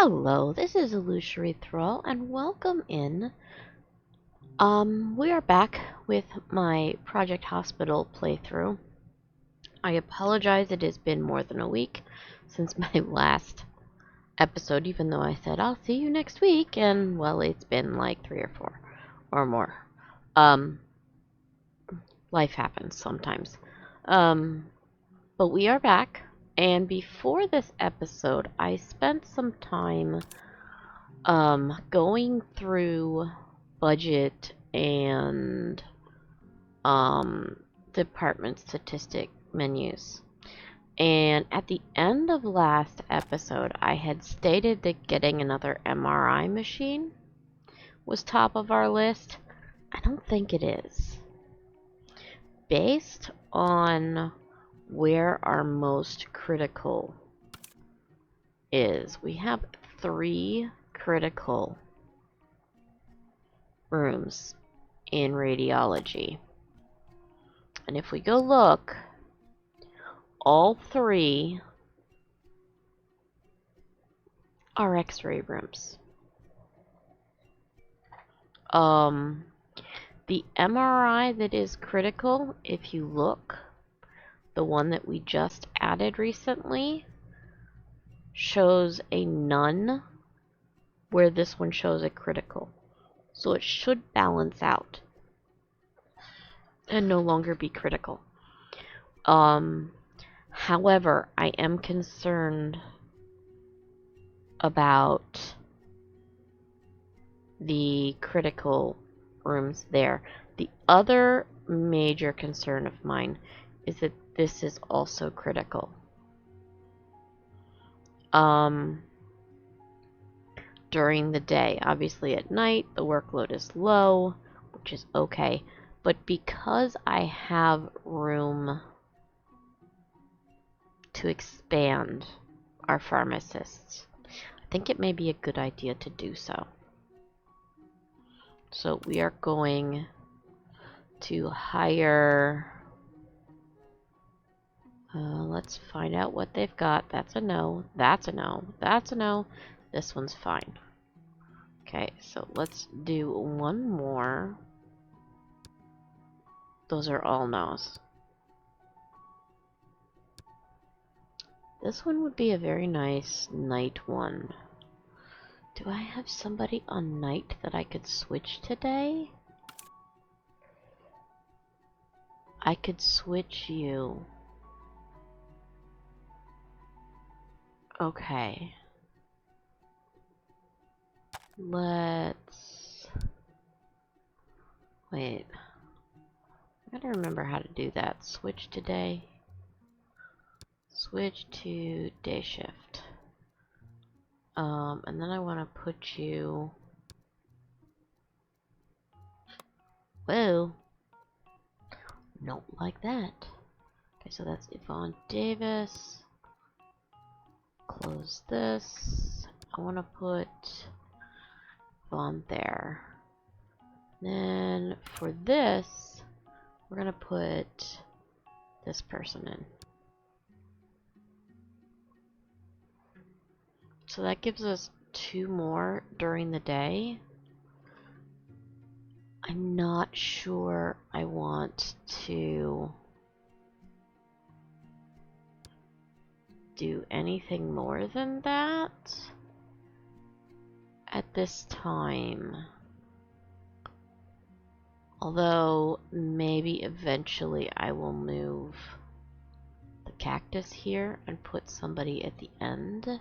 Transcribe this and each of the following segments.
Hello, this is Illusory Thrall, and welcome in. We are back with my Project Hospital playthrough. I apologize, it has been more than a week since my last episode, even though I said I'll see you next week, and well, it's been like 3 or 4 or more. Life happens sometimes. But we are back, and before this episode, I spent some time going through budget and department statistic menus. And at the end of last episode, I had stated that getting another MRI machine was top of our list. I don't think it is. Based on where our most critical is, we have 3 critical rooms in radiology. And if we go look, all 3 are X-ray rooms. The MRI that is critical, if you look, the one that we just added recently, shows a none, where this one shows a critical. So it should balance out and no longer be critical. However, I am concerned about the critical rooms there. The other major concern of mine is that this is also critical. During the day, obviously at night the workload is low, which is okay, but because I have room to expand our pharmacists, I think it may be a good idea to do so. So we are going to hire, let's find out what they've got. That's a no, that's a no, that's a no, this one's fine. Okay, so let's do one more. Those are all no's. This one would be a very nice night one. Do I have somebody on night that I could switch today? I could switch you. Okay. Let's... Wait. I gotta remember how to do that. Switch today. Switch to day shift. And then I want to put you... Whoa. Not like that. Okay, so that's Yvonne Davis. Close this. I want to put Yvonne there. Then for this, we're going to put this person in. So that gives us 2 more during the day. I'm not sure I want to do anything more than that at this time. Although maybe eventually I will move the cactus here and put somebody at the end.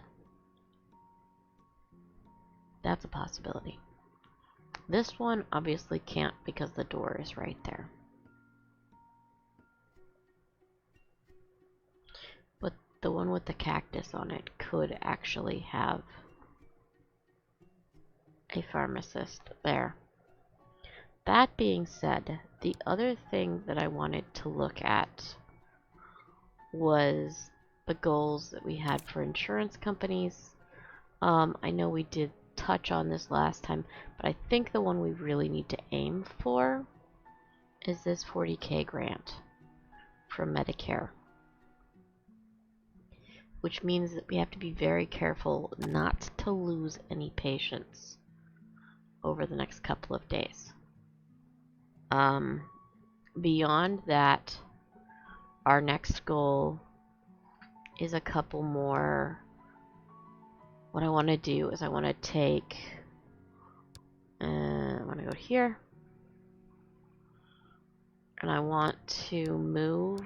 That's a possibility. This one obviously can't because the door is right there. But the one with the cactus on it could actually have a pharmacist there. That being said, the other thing that I wanted to look at was the goals that we had for insurance companies. I know we did touch on this last time, but I think the one we really need to aim for is this 40K grant from Medicare. which means that we have to be very careful not to lose any patients over the next couple of days. Beyond that, our next goal is a couple more. What I want to do is I want to take, I want to go here, and I want to move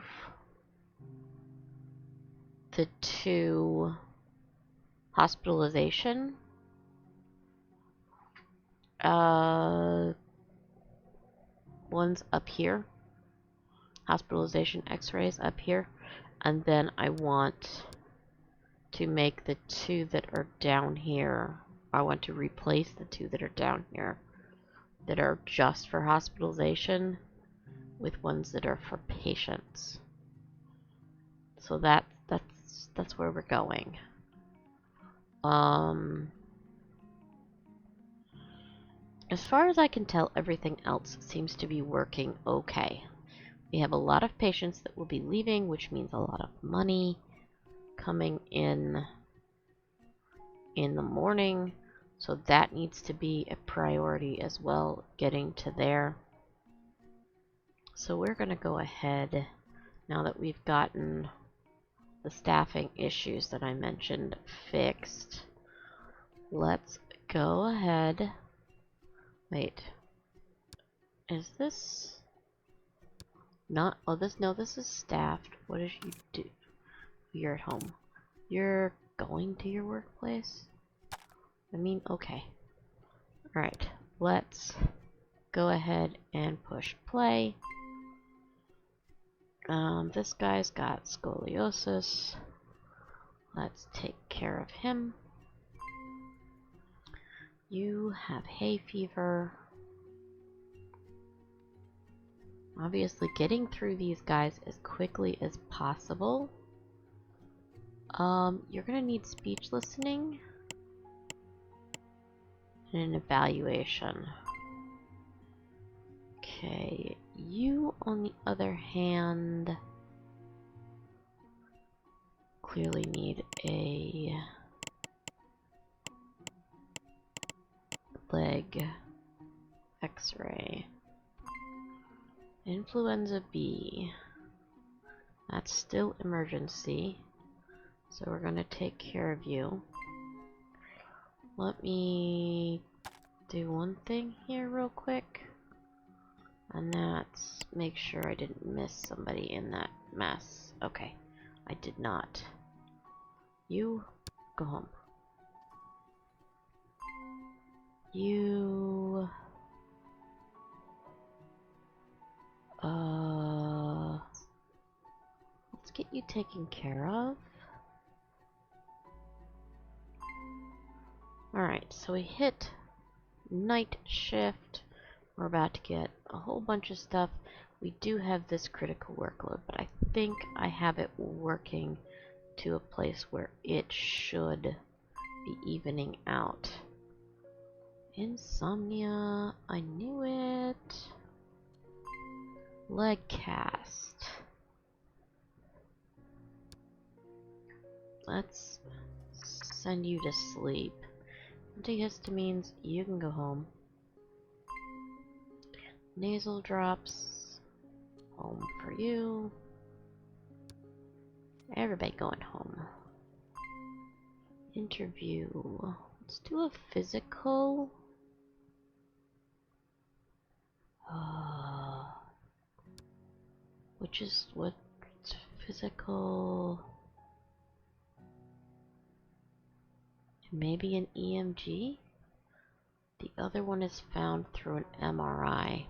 the 2 hospitalization ones up here, hospitalization x-rays up here, and then I want to make the 2 that are down here, I want to replace the 2 that are down here that are just for hospitalization with ones that are for patients. So that's where we're going. As far as I can tell, everything else seems to be working okay. We have a lot of patients that will be leaving, which means a lot of money coming in the morning. So that needs to be a priority as well, getting to there. So we're going to go ahead, now that we've gotten the staffing issues that I mentioned fixed, let's go ahead. Wait, is this not, oh, this is staffed. What did you do? You're at home. You're going to your workplace? I mean, okay. Alright, let's go ahead and push play. This guy's got scoliosis. Let's take care of him. You have hay fever. Obviously getting through these guys as quickly as possible. You're gonna need speech listening and an evaluation. Okay, you on the other hand clearly need a leg x-ray. Influenza B. That's still emergency. So we're gonna take care of you. Let me do one thing here real quick. And that's make sure I didn't miss somebody in that mess. Okay, I did not. You go home. You let's get you taken care of. Alright, so we hit night shift. We're about to get a whole bunch of stuff. We do have this critical workload, but I think I have it working to a place where it should be evening out. Insomnia, I knew it. Leg cast. Let's send you to sleep. Antihistamines, you can go home. Nasal drops, home for you. Everybody going home. Interview. Let's do a physical. Which is what physical? Maybe an EMG? The other one is found through an MRI.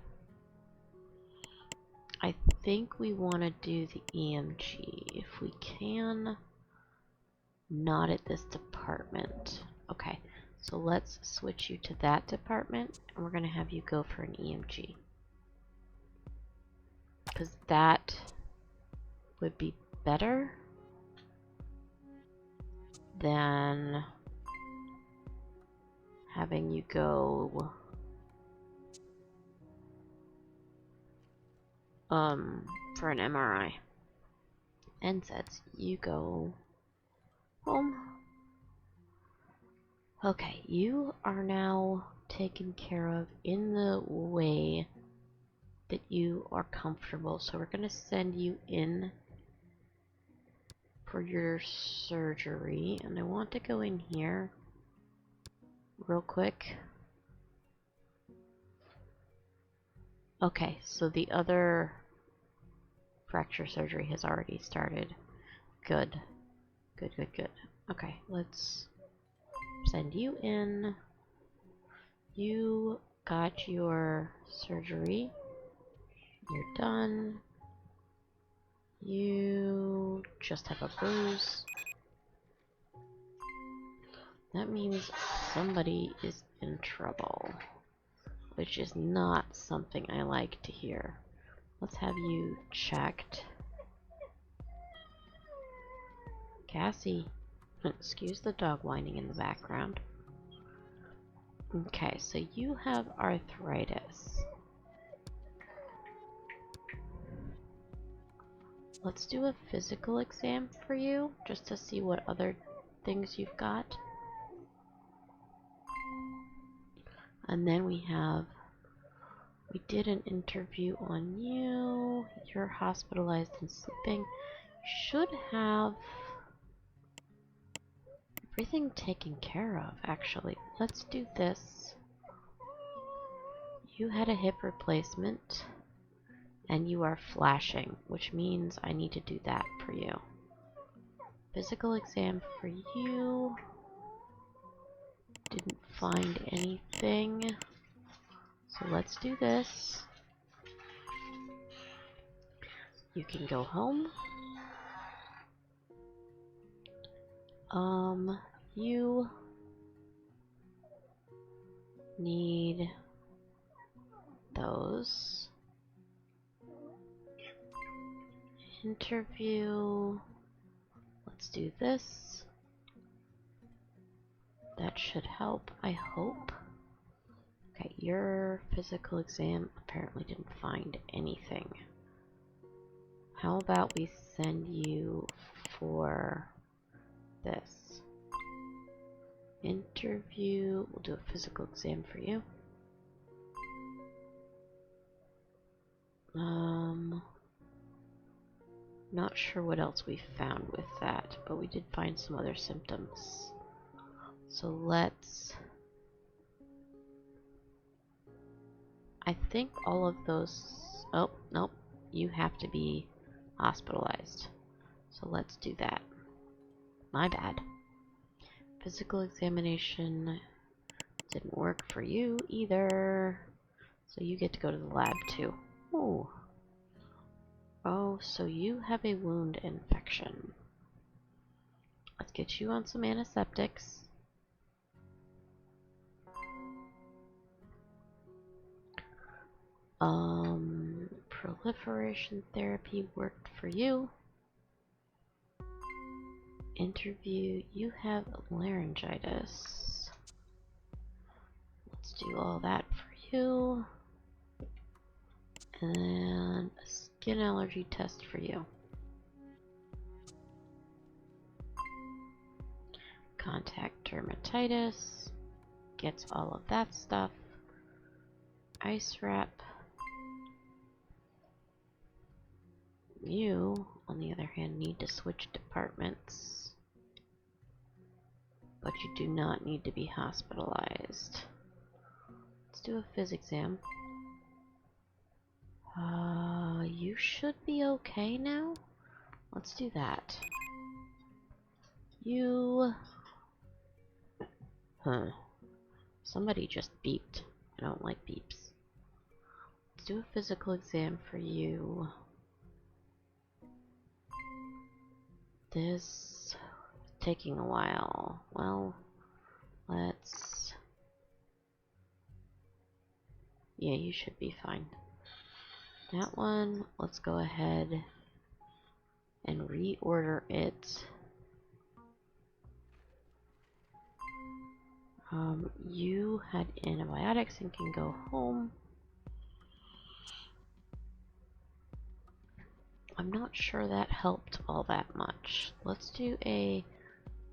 I think we want to do the EMG if we can. Not at this department. Okay, so let's switch you to that department, and we're going to have you go for an EMG. Because that would be better than having you go for an MRI. NSAIDs, you go home. Okay, you are now taken care of in the way that you are comfortable. So we're going to send you in for your surgery. And I want to go in here real quick. Okay, so the other fracture surgery has already started. Good. Good, good, good. Okay, let's send you in. You got your surgery. You're done. You just have a bruise. That means somebody is in trouble, which is not something I like to hear. Let's have you checked. Cassie, excuse the dog whining in the background. Okay, so you have arthritis. Let's do a physical exam for you, just to see what other things you've got. And then we did an interview on you. You're hospitalized and sleeping. You should have everything taken care of, actually. Let's do this. You had a hip replacement, and you are flashing, which means I need to do that for you. Physical exam for you. Didn't find anything. So let's do this. You can go home. You need those. Interview. Let's do this. That should help, I hope. Okay, your physical exam apparently didn't find anything. How about we send you for this? Interview. We'll do a physical exam for you. Not sure what else we found with that, but we did find some other symptoms. So let's... I think all of those... Oh, nope. You have to be hospitalized. So let's do that. My bad. Physical examination didn't work for you either. So you get to go to the lab too. Ooh. Oh, so you have a wound infection. Let's get you on some antiseptics. Proliferation therapy worked for you. Interview, you have laryngitis. Let's do all that for you. And a skin allergy test for you. Contact dermatitis. Gets all of that stuff. Ice wrap. You, on the other hand, need to switch departments. But you do not need to be hospitalized. Let's do a phys exam. You should be okay now. Let's do that. You... Huh. Somebody just beeped. I don't like beeps. Let's do a physical exam for you. This is taking a while. Well, let's... Yeah, you should be fine. That one, let's go ahead and reorder it. You had antibiotics and can go home. I'm not sure that helped all that much. Let's do a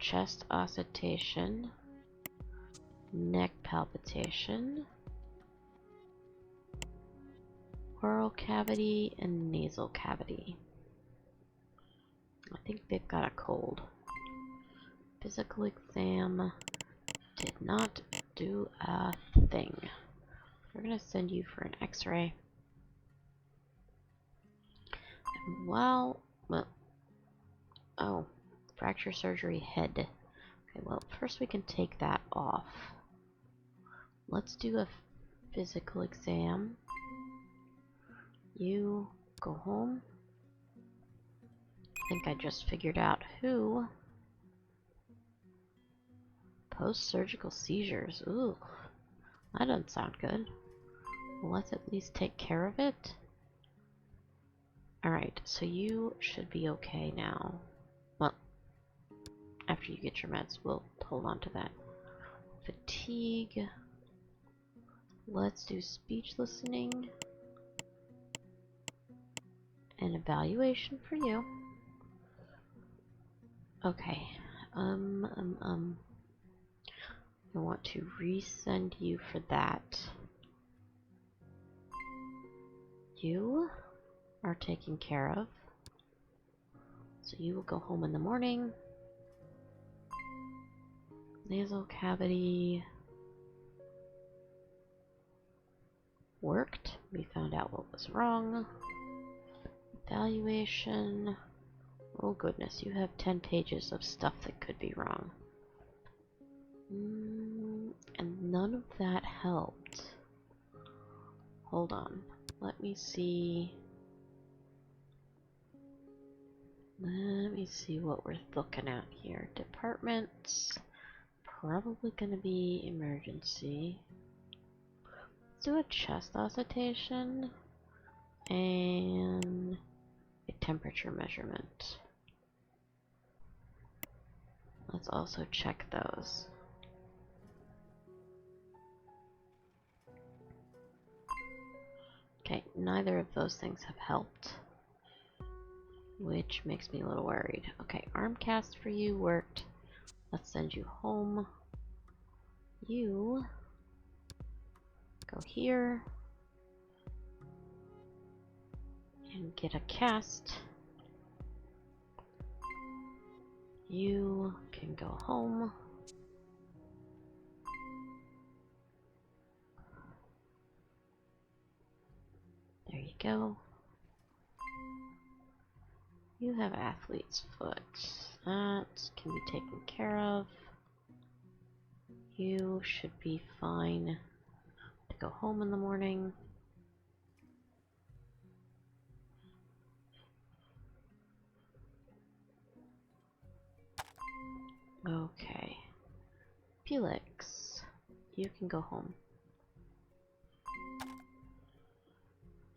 chest oscitation, neck palpitation, oral cavity, and nasal cavity. I think they've got a cold. Physical exam did not do a thing. We're gonna send you for an x-ray. Well, oh, fracture surgery head. Okay, well, first we can take that off. Let's do a physical exam. You go home. I think I just figured out who. Post-surgical seizures. Ooh, that doesn't sound good. Well, let's at least take care of it. Alright, so you should be okay now. Well, after you get your meds, we'll hold on to that. Fatigue. Let's do speech listening. An evaluation for you. Okay. I want to resend you for that. You are taken care of. So you will go home in the morning. Nasal cavity worked. We found out what was wrong. Evaluation. Oh goodness, you have 10 pages of stuff that could be wrong. And none of that helped. Hold on. Let me see. Let me see what we're looking at here. Departments. Probably going to be emergency. Let's do a chest oscitation and a temperature measurement. Let's also check those. Okay, neither of those things have helped, which makes me a little worried. Okay, arm cast for you worked. Let's send you home. You go here and get a cast. You can go home. There you go. You have athlete's foot. That can be taken care of. You should be fine to go home in the morning. Okay. Felix, you can go home.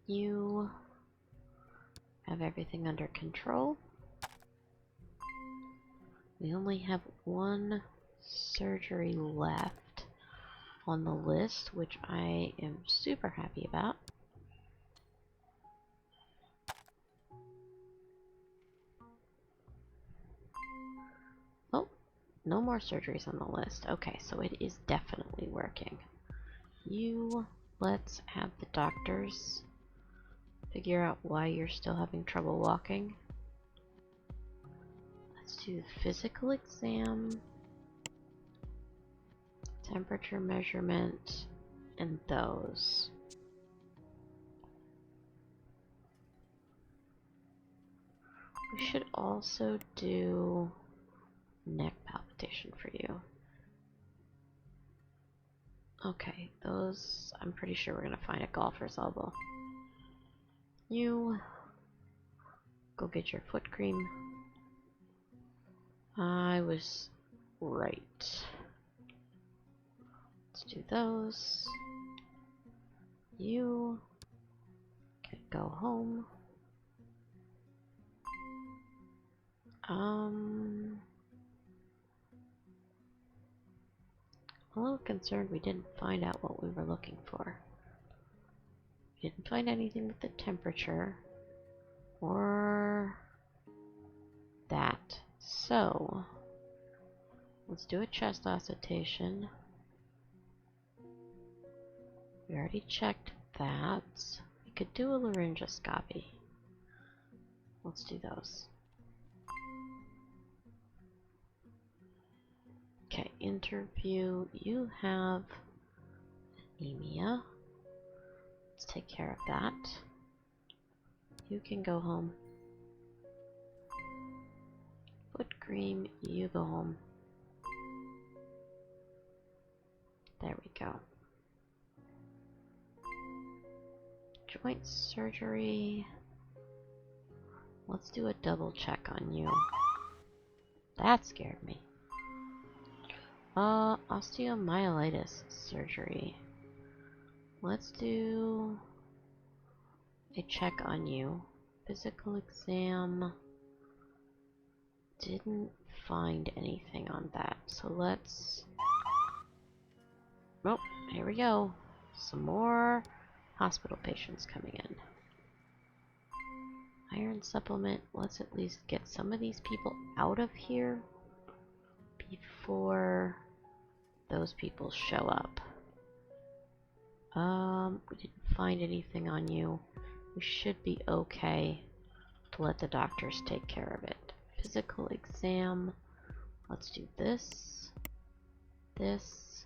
You have everything under control. We only have one surgery left on the list, which I am super happy about. Oh, no more surgeries on the list. Okay, so it is definitely working. Let's have the doctors figure out why you're still having trouble walking. Let's do the physical exam, temperature measurement, and those. We should also do neck palpitation for you. Okay, those I'm pretty sure we're gonna find a golfer's elbow. You go get your foot cream. I was right. Let's do those. You can go home. A little concerned we didn't find out what we were looking for. We didn't find anything with the temperature or that. So Let's do a chest auscultation. We already checked that. We could do a laryngoscopy. Let's do those. Okay, interview. You have anemia. Let's take care of that. You can go home. Foot cream, you go home. There we go. Joint surgery. Let's do a double check on you. That scared me. Osteomyelitis surgery. Let's do a check on you. Physical exam. Didn't find anything on that. So let's... Oh, here we go. Some more hospital patients coming in. Iron supplement. Let's at least get some of these people out of here before those people show up. We didn't find anything on you. We should be okay to let the doctors take care of it. Physical exam. Let's do this, this,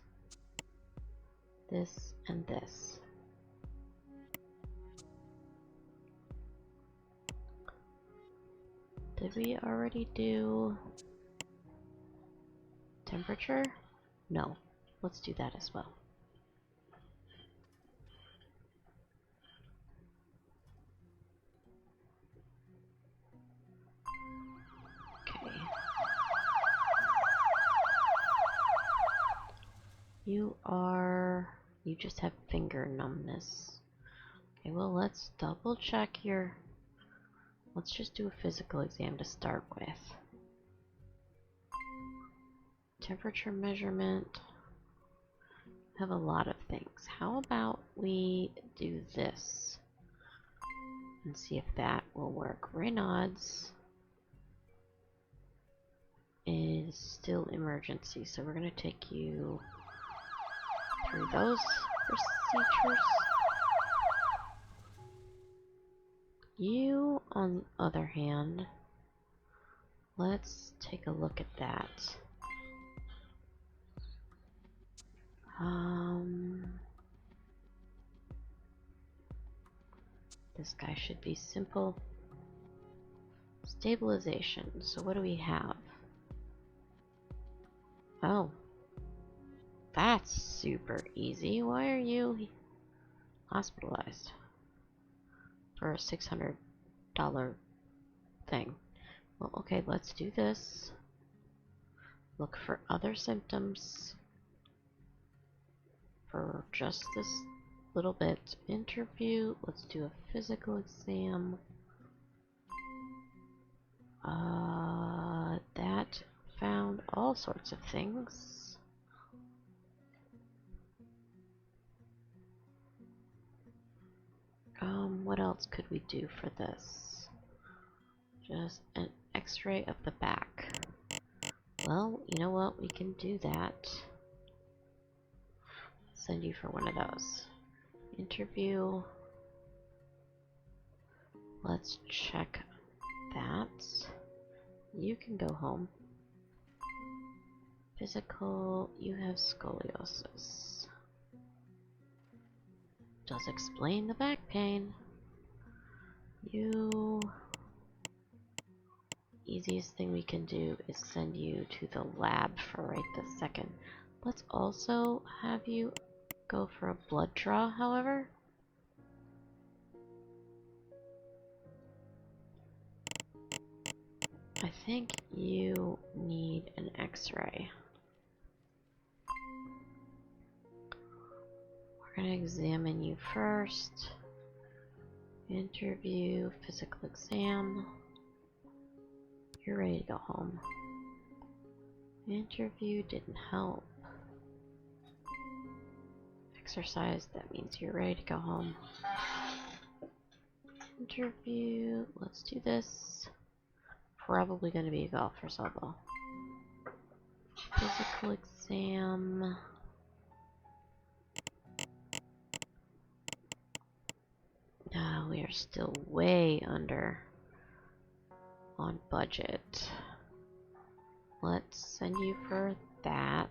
this, and this. Did we already do temperature? No. Let's do that as well. Okay. You just have finger numbness. Okay, well, let's double check your... Let's just do a physical exam to start with. Temperature measurement. Have a lot of things. How about we do this and see if that will work. Raynaud's is still emergency, so we're going to take you through those procedures. You, on the other hand, let's take a look at that. This guy should be simple. Stabilization. So what do we have? Oh. That's super easy. Why are you hospitalized for a $600 thing? Well, okay, let's do this. Look for other symptoms for just this little bit. Interview. Let's do a physical exam. That found all sorts of things. What else could we do for this? Just an x-ray of the back. Well, you know what? We can do that. Send you for one of those. Interview. Let's check that. You can go home. Physical, you have scoliosis. Does explain the back pain. You... Easiest thing we can do is send you to the lab for right this second. Let's also have you go for a blood draw, however. I think you need an x-ray. We're going to examine you first. Interview, physical exam. You're ready to go home. Interview didn't help. Exercise, that means you're ready to go home. Interview, let's do this. Probably going to be a golfer's elbow. Physical exam. We are still way under on budget. Let's send you for that.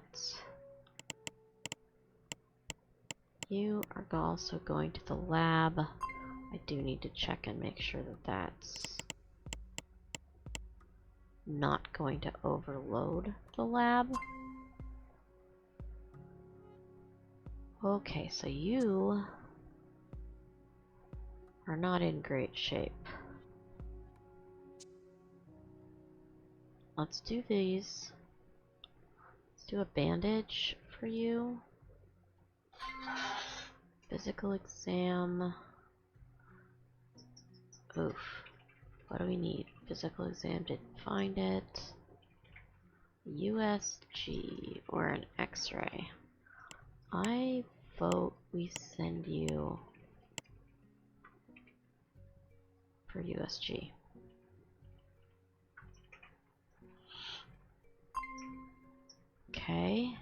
You are also going to the lab. I do need to check and make sure that that's not going to overload the lab. Okay, so you are not in great shape. Let's do these. Let's do a bandage for you. Physical exam. Oof. What do we need? Physical exam, didn't find it. USG or an X-ray. I vote we send you for USG. Okay.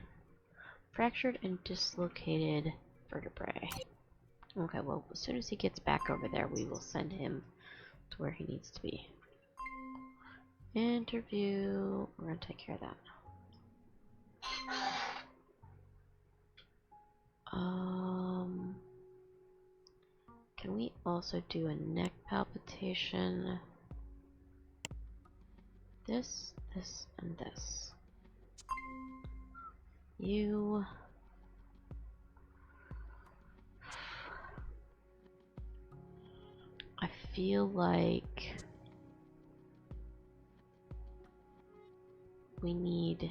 Fractured and dislocated vertebrae. Okay, well, as soon as he gets back over there, we will send him to where he needs to be. Interview. We're gonna take care of that. Can we also do a neck palpitation? This, and this. You. I feel like we need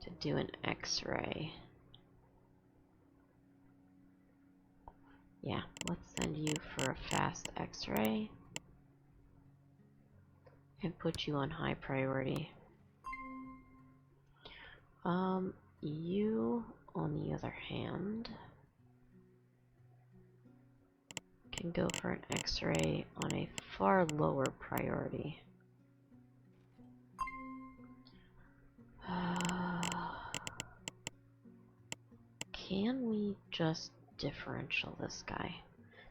to do an X-ray. Yeah, let's send you for a fast X-ray and put you on high priority. You, on the other hand, can go for an X-ray on a far lower priority. Can we just differential this guy?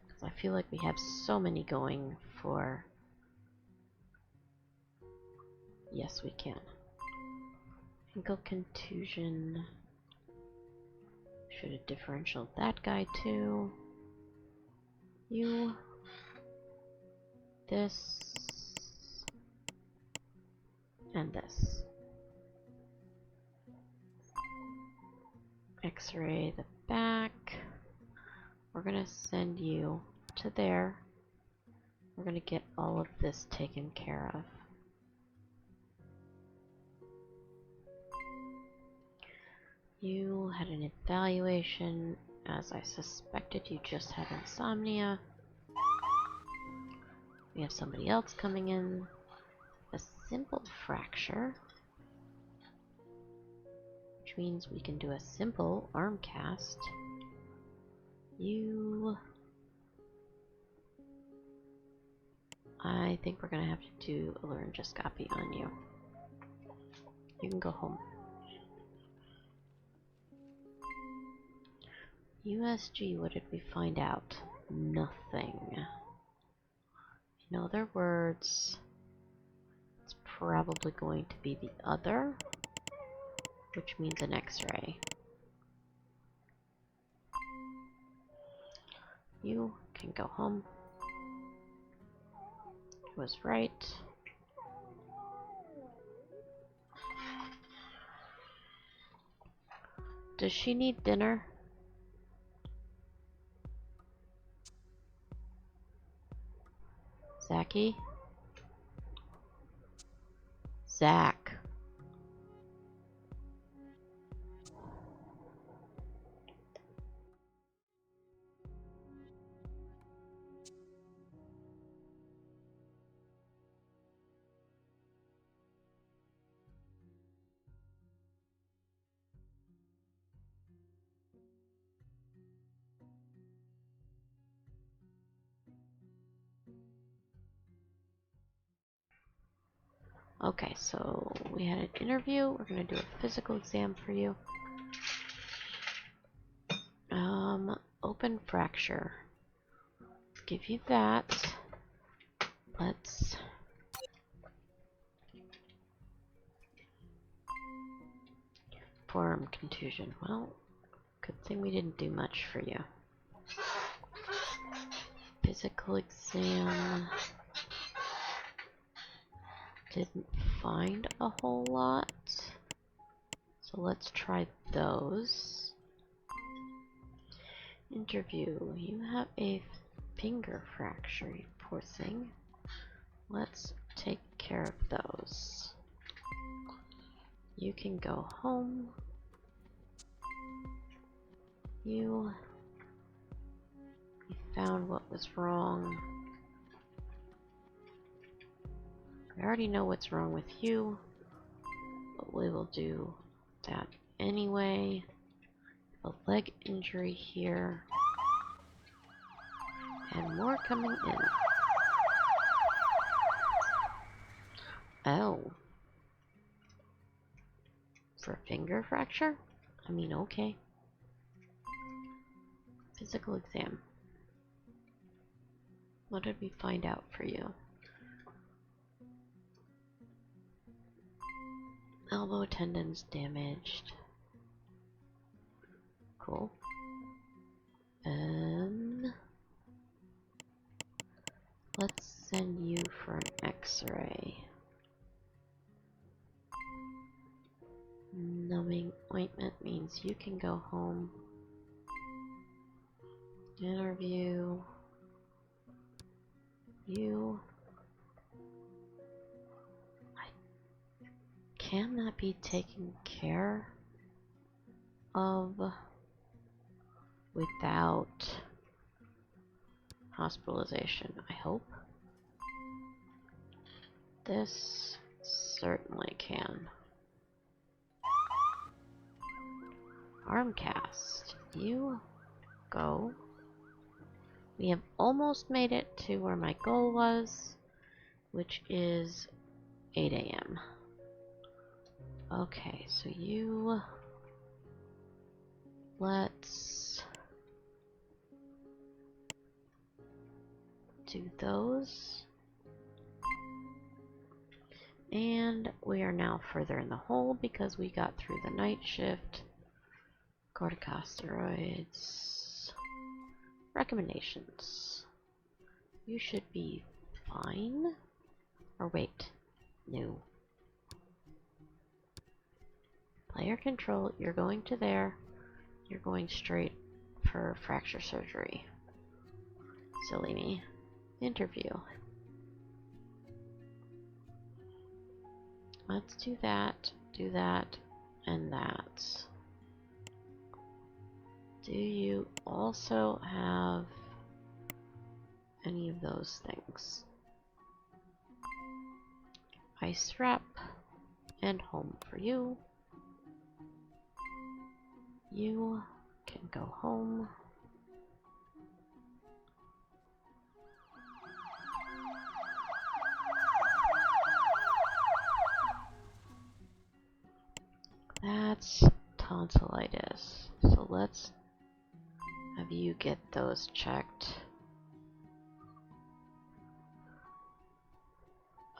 Because I feel like we have so many going for... Yes, we can. Ankle contusion. Should have differentialed that guy too. You. This. And this. X-ray the back. We're gonna send you to there. We're gonna get all of this taken care of. You had an evaluation. As I suspected, you just had insomnia. We have somebody else coming in. A simple fracture. Which means we can do a simple arm cast. You... I think we're gonna have to do a laryngoscopy on you. You can go home. USG, what did we find out? Nothing. In other words, it's probably going to be the other, which means an X-ray. You can go home. It was right. Does she need dinner? Zachy? Zach. Okay, so we had an interview. We're gonna do a physical exam for you. Open fracture. Let's give you that. Let's forearm contusion. Well, good thing we didn't do much for you. Physical exam. Didn't find a whole lot. So let's try those. Interview. You have a finger fracture, you poor thing. Let's take care of those. You can go home. We found what was wrong. We already know what's wrong with you, but we will do that anyway. A leg injury here. And more coming in. Oh. For a finger fracture? I mean, okay. Physical exam. What did we find out for you? Elbow tendons damaged. Cool. Let's send you for an X-ray. Numbing ointment means you can go home. Interview. Can that be taken care of without hospitalization? I hope. This certainly can. Arm cast. You go. We have almost made it to where my goal was, which is 8 a.m. Okay, so let's do those. And we are now further in the hole because we got through the night shift. Corticosteroids. Recommendations. You should be fine. Or wait, no. Player control, you're going to there. You're going straight for fracture surgery. Silly me. Interview. Let's do that, and that. Do you also have any of those things? Ice wrap and home for you. You can go home. That's tonsillitis. So let's have you get those checked.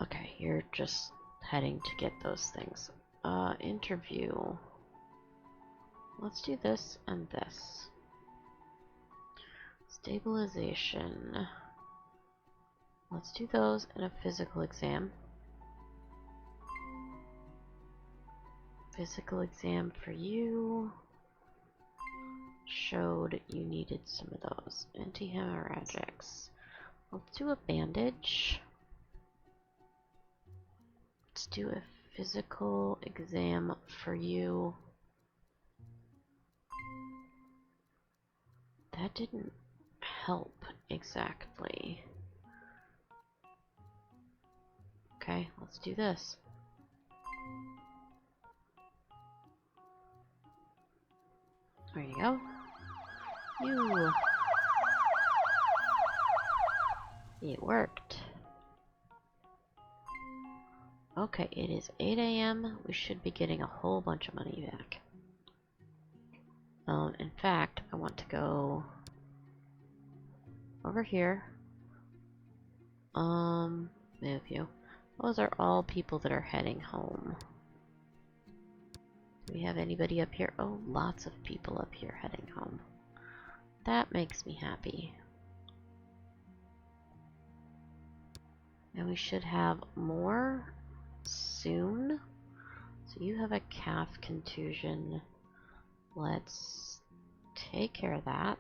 Okay, you're just heading to get those things. Interview. Let's do this and this. Stabilization. Let's do those and a physical exam. Physical exam for you. Showed you needed some of those. Anti-hemorrhagics. Let's do a bandage. Let's do a physical exam for you. That didn't help exactly. Okay, let's do this. There you go. It worked. Okay, it is 8 a.m. We should be getting a whole bunch of money back. In fact, I want to go over here. Move you. Those are all people that are heading home. Do we have anybody up here? Oh, lots of people up here heading home. That makes me happy. And we should have more soon. So you have a calf contusion. Let's take care of that.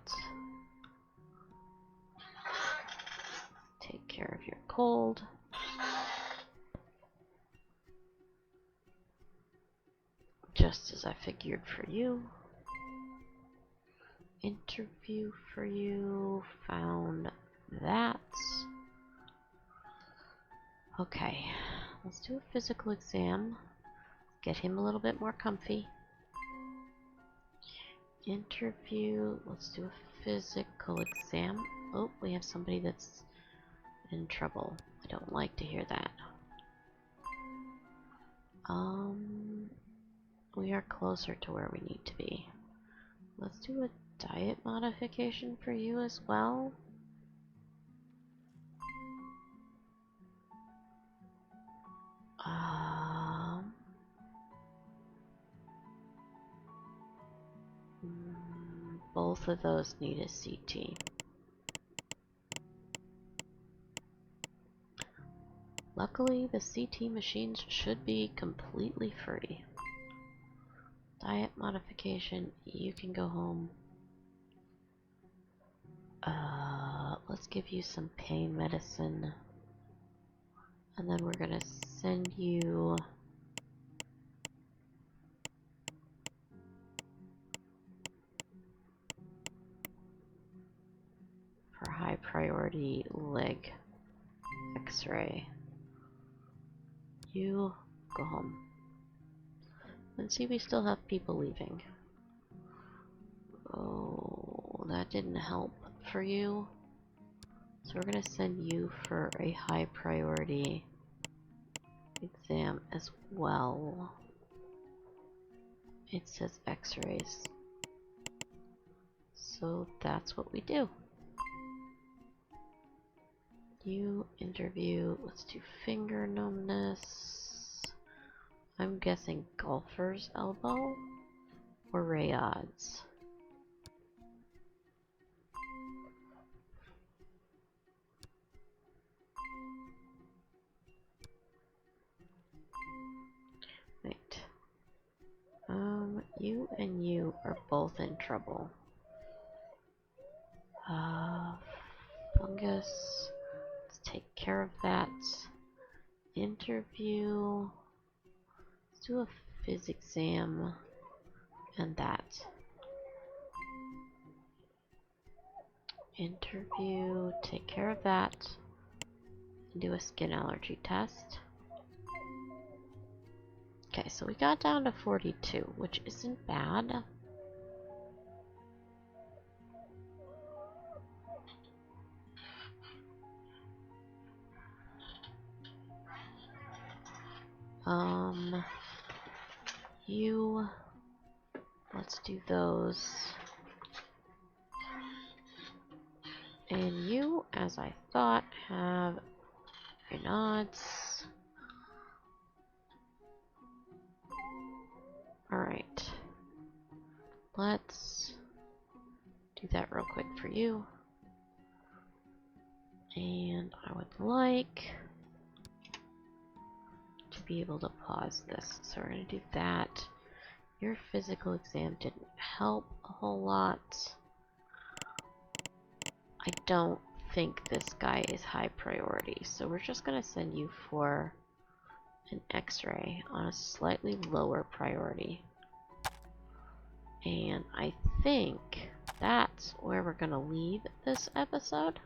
Take care of your cold. Just as I figured for you. Interview for you. Found that. Okay, let's do a physical exam. Get him a little bit more comfy. Interview. Let's do a physical exam. Oh, we have somebody that's in trouble. I don't like to hear that. We are closer to where we need to be. Let's do a diet modification for you as well. Both of those need a CT. Luckily, the CT machines should be completely free. Diet modification, you can go home. Let's give you some pain medicine. And then we're gonna send you for high priority leg x-ray. You go home. And see, we still have people leaving. Oh, that didn't help for you. So we're gonna send you for a high priority exam as well. It says x-rays. So that's what we do. You interview, let's do finger numbness. I'm guessing golfer's elbow or Rayad's. Right. You and you are both in trouble. Fungus. Let's take care of that. Interview. Let's do a phys exam. And that. Interview. Take care of that. And do a skin allergy test. Okay, so we got down to 42, which isn't bad. Let's do those. And you, as I thought, have Raynaud's. Alright. Let's do that real quick for you. And I would like to be able to pause this. So we're going to do that. Your physical exam didn't help a whole lot. I don't think this guy is high priority, so we're just going to send you for an x-ray on a slightly lower priority. And I think that's where we're going to leave this episode.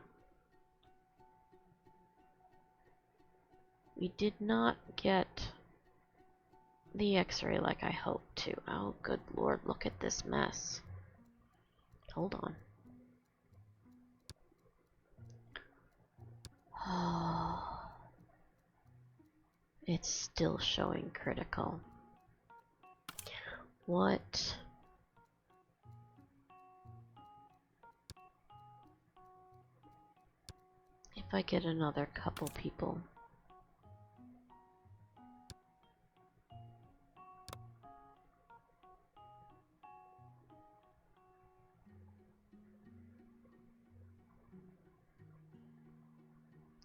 We did not get the x-ray like I hoped to. Oh, good lord, look at this mess. Hold on. It's still showing critical. What? If I get another couple people?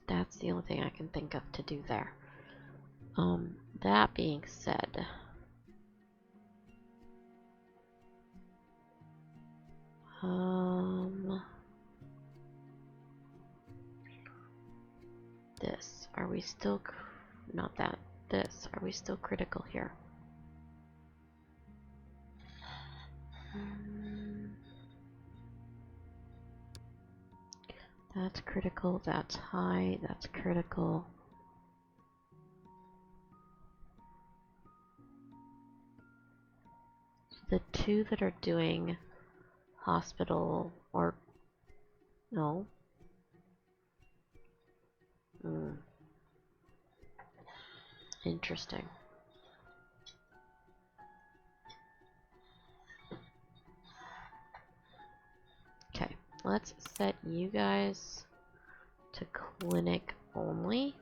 That's the only thing I can think of to do there. That being said, this, are we still, not that, this, are we still critical here? That's critical, that's high, that's critical. The two that are doing hospital, or no. Interesting. Okay, let's set you guys to clinic only.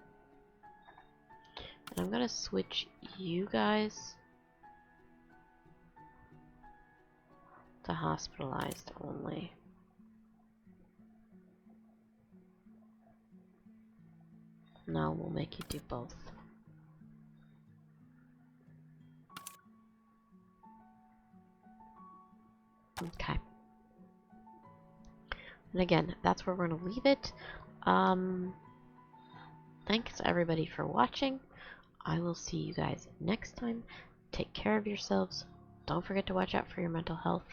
And I'm gonna switch you guys to hospitalized only. Now we'll make you do both. Okay. And again, that's where we're going to leave it. Thanks everybody for watching. I will see you guys next time. Take care of yourselves. Don't forget to watch out for your mental health.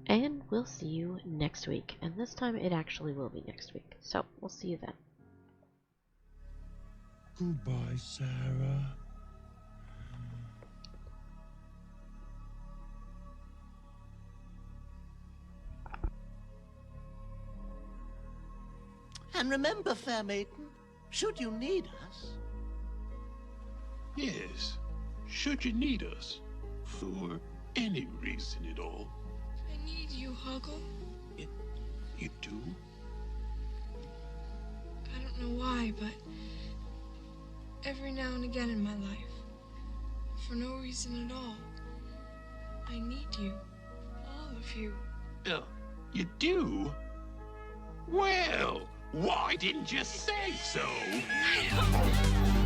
And we'll see you next week. And this time it actually will be next week. So we'll see you then. Goodbye, Sarah. And remember, fair maiden, should you need us... Yes, should you need us, for any reason at all. I need you, Hoggle. You do? I don't know why, but every now and again in my life, for no reason at all, I need you. All of you. You do? Well, why didn't you say so? I don't...